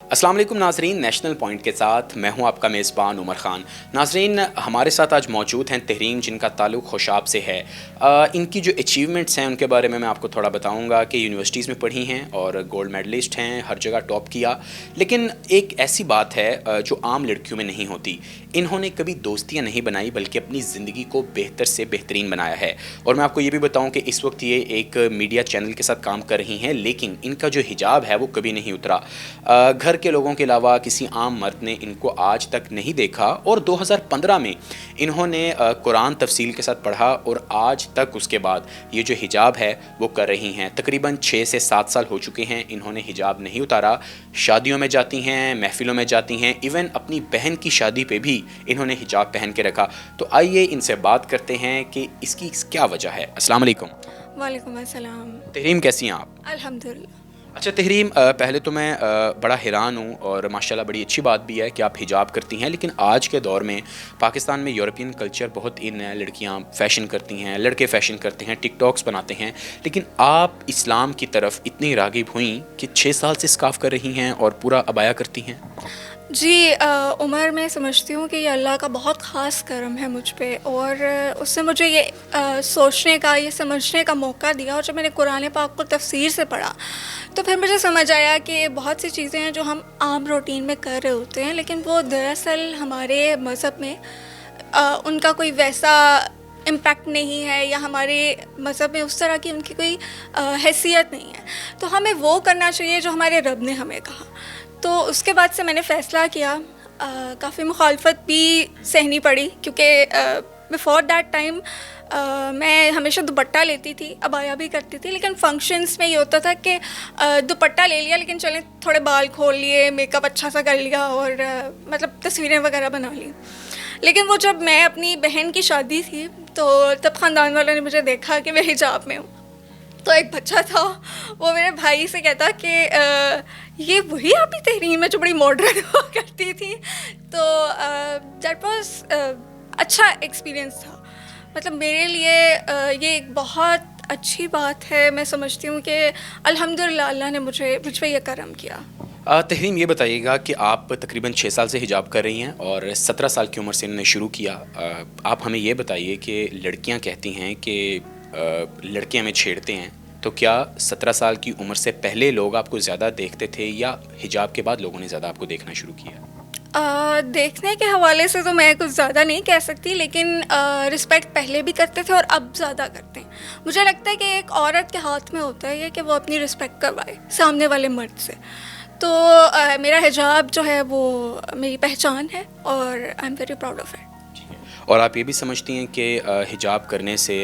अस्सलाम वालेकुम नाजरीन, नेशनल पॉइंट के साथ मैं हूं आपका मेज़बान उमर ख़ान। नाजरीन, हमारे साथ आज मौजूद हैं तहरीम, जिनका ताल्लुक़ खुशाब से है। इनकी जो अचीवमेंट्स हैं उनके बारे में मैं आपको थोड़ा बताऊंगा कि यूनिवर्सिटीज़ में पढ़ी हैं और गोल्ड मेडलिस्ट हैं, हर जगह टॉप किया। लेकिन एक ऐसी बात है जो आम लड़कियों में नहीं होती। इन्होंने कभी दोस्तियाँ नहीं बनाई बल्कि अपनी ज़िंदगी को बेहतर से बेहतरीन बनाया है। और मैं आपको ये भी बताऊँ कि इस वक्त ये एक मीडिया चैनल के साथ काम कर रही हैं, लेकिन इनका जो हिजाब है वो कभी नहीं उतरा। घर के लोगों के अलावा किसी आम मर्द ने इनको आज तक नहीं देखा। और 2015 में इन्होंने कुरान तफसील के साथ पढ़ा और आज तक उसके बाद ये जो हिजाब है वो कर रही हैं। तकरीबन 6 से 7 साल हो चुके हैं इन्होंने हिजाब नहीं उतारा। शादियों में जाती हैं, महफिलों में जाती हैं, इवन अपनी बहन की शादी पे भी इन्होंने हिजाब पहन के रखा। तो आइए इनसे बात करते हैं कि इसकी क्या वजह है। अस्सलाम वालेकुम। वालेकुम अस्सलाम। तहरीम, कैसी हैं आप? अल्हम्दुलिल्लाह। अच्छा तहरीम, पहले तो मैं बड़ा हैरान हूँ और माशाल्लाह बड़ी अच्छी बात भी है कि आप हिजाब करती हैं। लेकिन आज के दौर में पाकिस्तान में यूरोपियन कल्चर बहुत इन है, लड़कियाँ फ़ैशन करती हैं, लड़के फ़ैशन करते हैं, टिकटॉक्स बनाते हैं। लेकिन आप इस्लाम की तरफ इतनी राग़िब हुई कि 6 साल से स्काफ़ कर रही हैं और पूरा अबाया करती हैं। जी उमर, मैं समझती हूँ कि ये अल्लाह का बहुत ख़ास करम है मुझ पे, और उसने मुझे ये सोचने का, ये समझने का मौका दिया। और जब मैंने कुरान पाक को तफसीर से पढ़ा तो फिर मुझे समझ आया कि बहुत सी चीज़ें हैं जो हम आम रूटीन में कर रहे होते हैं, लेकिन वो दरअसल हमारे मज़हब में उनका कोई वैसा इम्पैक्ट नहीं है, या हमारे मज़हब में उस तरह की उनकी कोई हैसियत नहीं है। तो हमें वो करना चाहिए जो हमारे रब ने हमें कहा। तो उसके बाद से मैंने फ़ैसला किया। काफ़ी मुखालफत भी सहनी पड़ी, क्योंकि बिफ़ोर दैट टाइम मैं हमेशा दुपट्टा लेती थी, अबाया भी करती थी। लेकिन फंक्शंस में ये होता था कि दुपट्टा ले लिया, लेकिन चलें थोड़े बाल खोल लिए, मेकअप अच्छा सा कर लिया और मतलब तस्वीरें वगैरह बना ली। लेकिन वो जब मैं अपनी बहन की शादी थी तो तब ख़ानदान वालों ने मुझे देखा कि मैं हिजाब में हूँ। तो एक बच्चा था, वो मेरे भाई से कहता कि ये वही आप ही तहरीम है जो बड़ी मॉडर्न हुआ करती थी। तो दैट वाज अच्छा एक्सपीरियंस था। मतलब मेरे लिए ये एक बहुत अच्छी बात है। मैं समझती हूँ कि अल्हम्दुलिल्लाह अल्लाह ने मुझ पे ये करम किया। तहरीम, ये बताइएगा कि आप तकरीबन 6 साल से हिजाब कर रही हैं और 17 साल की उम्र से इन्होंने शुरू किया। आप हमें ये बताइए कि लड़कियां कहती हैं कि लड़के हमें छेड़ते हैं, तो क्या 17 साल की उम्र से पहले लोग आपको ज़्यादा देखते थे या हिजाब के बाद लोगों ने ज़्यादा आपको देखना शुरू किया? देखने के हवाले से तो मैं कुछ ज़्यादा नहीं कह सकती, लेकिन रिस्पेक्ट पहले भी करते थे और अब ज़्यादा करते हैं। मुझे लगता है कि एक औरत के हाथ में होता है ये कि वो अपनी रिस्पेक्ट करवाए सामने वाले मर्द से। तो मेरा हिजाब जो है वो मेरी पहचान है और I am very proud of it. और आप ये भी समझती हैं कि हिजाब करने से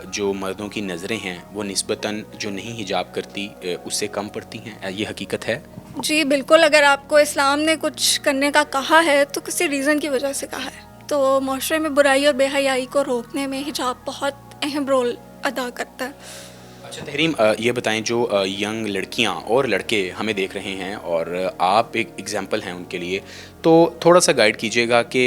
जो मर्दों की नज़रें हैं वो निस्बतन जो नहीं हिजाब करती उससे कम पड़ती हैं? ये हकीकत है? जी बिल्कुल। अगर आपको इस्लाम ने कुछ करने का कहा है तो किसी रीज़न की वजह से कहा है। तो माशरे में बुराई और बेहयाई को रोकने में हिजाब बहुत अहम रोल अदा करता है। अच्छा तहरीम, ये बताएं, जो यंग लड़कियां और लड़के हमें देख रहे हैं और आप एक एग्जांपल हैं उनके लिए, तो थोड़ा सा गाइड कीजिएगा कि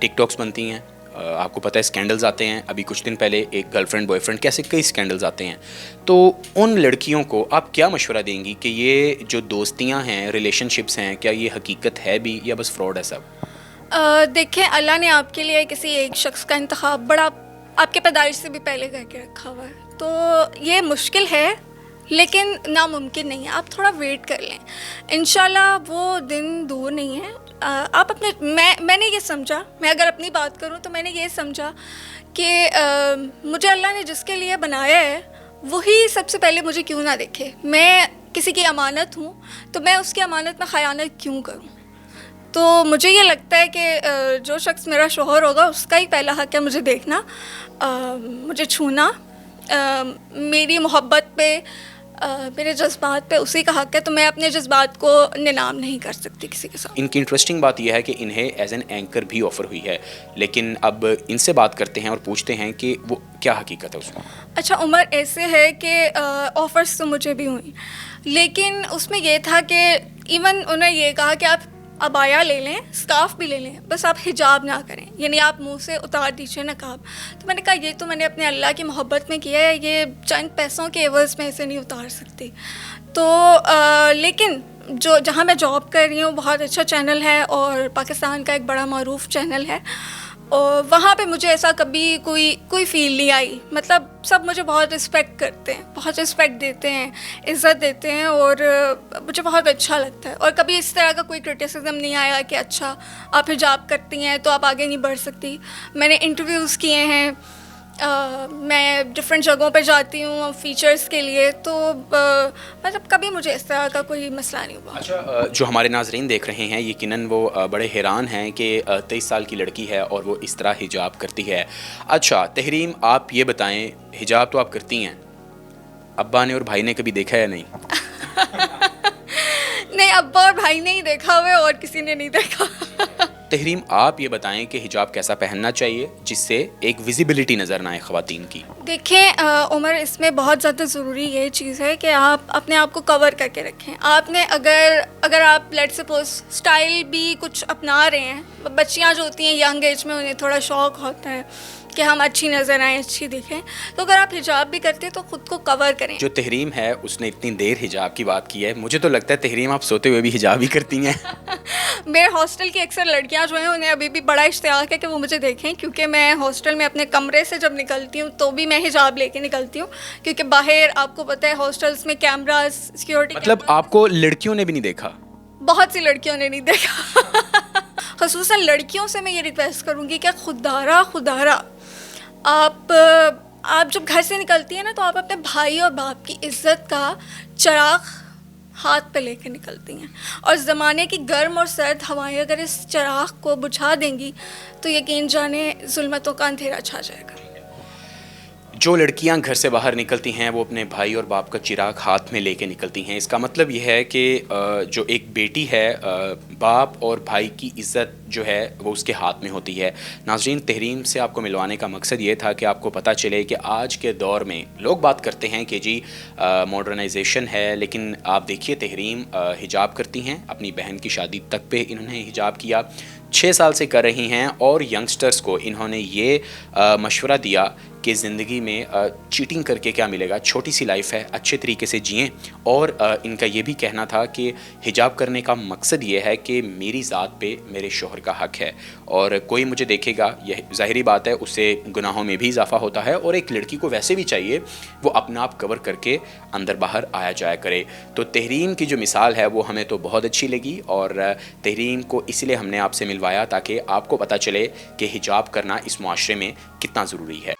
टिकटॉक्स बनती हैं, आपको पता है स्कैंडल्स आते हैं। अभी कुछ दिन पहले एक गर्लफ्रेंड बॉयफ्रेंड कैसे कई स्कैंडल्स आते हैं। तो उन लड़कियों को आप क्या मशवरा देंगी कि ये जो दोस्तियां हैं, रिलेशनशिप्स हैं, क्या ये हकीकत है भी या बस फ्रॉड है सब? देखें, अल्लाह ने आपके लिए किसी एक शख्स का इंतखाब बड़ा आपके पैदाइश से भी पहले करके रखा हुआ है। तो ये मुश्किल है लेकिन नामुमकिन नहीं है। आप थोड़ा वेट कर लें, इंशाल्लाह वो दिन दूर नहीं है। आप अपने मैंने ये समझा, मैं अगर अपनी बात करूं तो मैंने ये समझा कि मुझे अल्लाह ने जिसके लिए बनाया है वही सबसे पहले मुझे क्यों ना देखे। मैं किसी की अमानत हूं तो मैं उसकी अमानत में ख़यानत क्यों करूं। तो मुझे ये लगता है कि जो शख्स मेरा शौहर होगा उसका ही पहला हक़ है मुझे देखना, मुझे छूना, मेरी मोहब्बत पे, मेरे जज्बात पे उसी का हक़ है। तो मैं अपने जज्बात को नीलाम नहीं कर सकती किसी के साथ। इनकी इंटरेस्टिंग बात यह है कि इन्हें एज एन एंकर भी ऑफ़र हुई है, लेकिन अब इनसे बात करते हैं और पूछते हैं कि वो क्या हकीकत है उसमें। अच्छा उमर, ऐसे है कि ऑफ़र्स तो मुझे भी हुई, लेकिन उसमें ये था कि इवन उन्हें ये कहा कि आप अबाया ले लें, स्कार्फ भी ले लें, बस आप हिजाब ना करें, यानी आप मुंह से उतार दीजिए नकाब। तो मैंने कहा ये तो मैंने अपने अल्लाह की मोहब्बत में किया है, ये चंद पैसों के एवज़ में इसे नहीं उतार सकती। तो लेकिन جو جہاں میں جاب کر رہی ہوں بہت اچھا چینل ہے اور پاکستان کا ایک بڑا معروف چینل ہے، اور وہاں پہ مجھے ایسا کبھی کوئی فیل نہیں آئی. مطلب سب مجھے بہت رسپیکٹ کرتے ہیں، بہت رسپیکٹ دیتے ہیں، عزت دیتے ہیں، اور مجھے بہت اچھا لگتا ہے. اور کبھی اس طرح کا کوئی کرٹیسزم نہیں آیا کہ اچھا آپ حجاب کرتی ہیں تو آپ آگے نہیں بڑھ سکتی. میں نے انٹرویوز کیے ہیں، میں ڈفرینٹ جگہوں پہ جاتی ہوں فیچرز کے لیے، تو مطلب کبھی مجھے اس طرح کا کوئی مسئلہ نہیں ہوا. اچھا، جو ہمارے ناظرین دیکھ رہے ہیں یقیناً وہ بڑے حیران ہیں کہ 23 سال کی لڑکی ہے اور وہ اس طرح حجاب کرتی ہے. اچھا تحریم، آپ یہ بتائیں، حجاب تو آپ کرتی ہیں، ابا نے اور بھائی نے کبھی دیکھا یا نہیں؟ نہیں، ابا اور بھائی نے ہی دیکھا ہوئے اور کسی نے نہیں دیکھا. تحریم، آپ یہ بتائیں کہ حجاب کیسا پہننا چاہیے جس سے ایک ویزیبلٹی نظر نہ آئے خواتین کی؟ دیکھیں عمر، اس میں بہت زیادہ ضروری یہ چیز ہے کہ آپ اپنے آپ کو کور کر کے رکھیں. آپ نے اگر آپ لیٹ سپوز اسٹائل بھی کچھ اپنا رہے ہیں، بچیاں جو ہوتی ہیں ینگ ایج میں انہیں تھوڑا شوق ہوتا ہے کہ ہم اچھی نظر آئیں، اچھی دکھیں، تو اگر آپ حجاب بھی کرتے ہیں تو خود کو کور کریں. جو تحریم ہے اس نے اتنی دیر حجاب کی بات کی ہے، مجھے تو لگتا ہے تحریم آپ سوتے ہوئے بھی حجاب ہی کرتی ہیں. میرے ہاسٹل کی اکثر لڑکیاں جو ہیں انہیں ابھی بھی بڑا اشتیاق ہے کہ وہ مجھے دیکھیں، کیونکہ میں ہاسٹل میں اپنے کمرے سے جب نکلتی ہوں تو بھی میں حجاب لے کے نکلتی ہوں، کیونکہ باہر آپ کو پتہ ہے ہاسٹلس میں کیمراز، سیکیورٹی. مطلب آپ کو لڑکیوں نے بھی نہیں دیکھا؟ بہت سی لڑکیوں نے نہیں دیکھا. خصوصاً لڑکیوں سے میں یہ ریکویسٹ کروں گی کہ خدارا آپ جب گھر سے نکلتی ہیں نا تو آپ اپنے بھائی اور باپ کی عزت کا چراغ ہاتھ پہ لے کے نکلتی ہیں، اور زمانے کی گرم اور سرد ہوائیں اگر اس چراغ کو بجھا دیں گی تو یقین جانیں ظلمتوں کا اندھیرا چھا جائے گا. جو لڑکیاں گھر سے باہر نکلتی ہیں وہ اپنے بھائی اور باپ کا چراغ ہاتھ میں لے کے نکلتی ہیں. اس کا مطلب یہ ہے کہ جو ایک بیٹی ہے، باپ اور بھائی کی عزت جو ہے وہ اس کے ہاتھ میں ہوتی ہے. ناظرین، تحریم سے آپ کو ملوانے کا مقصد یہ تھا کہ آپ کو پتہ چلے کہ آج کے دور میں لوگ بات کرتے ہیں کہ جی ماڈرنائزیشن ہے، لیکن آپ دیکھیے تحریم حجاب کرتی ہیں. اپنی بہن کی شادی تک پہ انہوں نے حجاب کیا، 6 سال سے کر رہی ہیں، اور ینگسٹرز کو انہوں نے یہ مشورہ دیا کہ زندگی میں چیٹنگ کر کے کیا ملے گا، چھوٹی سی لائف ہے، اچھے طریقے سے جئیں. اور ان کا یہ بھی کہنا تھا کہ حجاب کرنے کا مقصد یہ ہے کہ میری ذات پہ میرے شوہر کا حق ہے، اور کوئی مجھے دیکھے گا، یہ ظاہری بات ہے، اس سے گناہوں میں بھی اضافہ ہوتا ہے. اور ایک لڑکی کو ویسے بھی چاہیے وہ اپنا آپ کور کر کے اندر باہر آیا جایا کرے. تو تحریم کی جو مثال ہے وہ ہمیں تو بہت اچھی لگی، اور تحریم کو اس لیے ہم نے آپ سے ملوایا تاکہ آپ کو پتہ چلے کہ حجاب کرنا اس معاشرے میں کتنا ضروری ہے.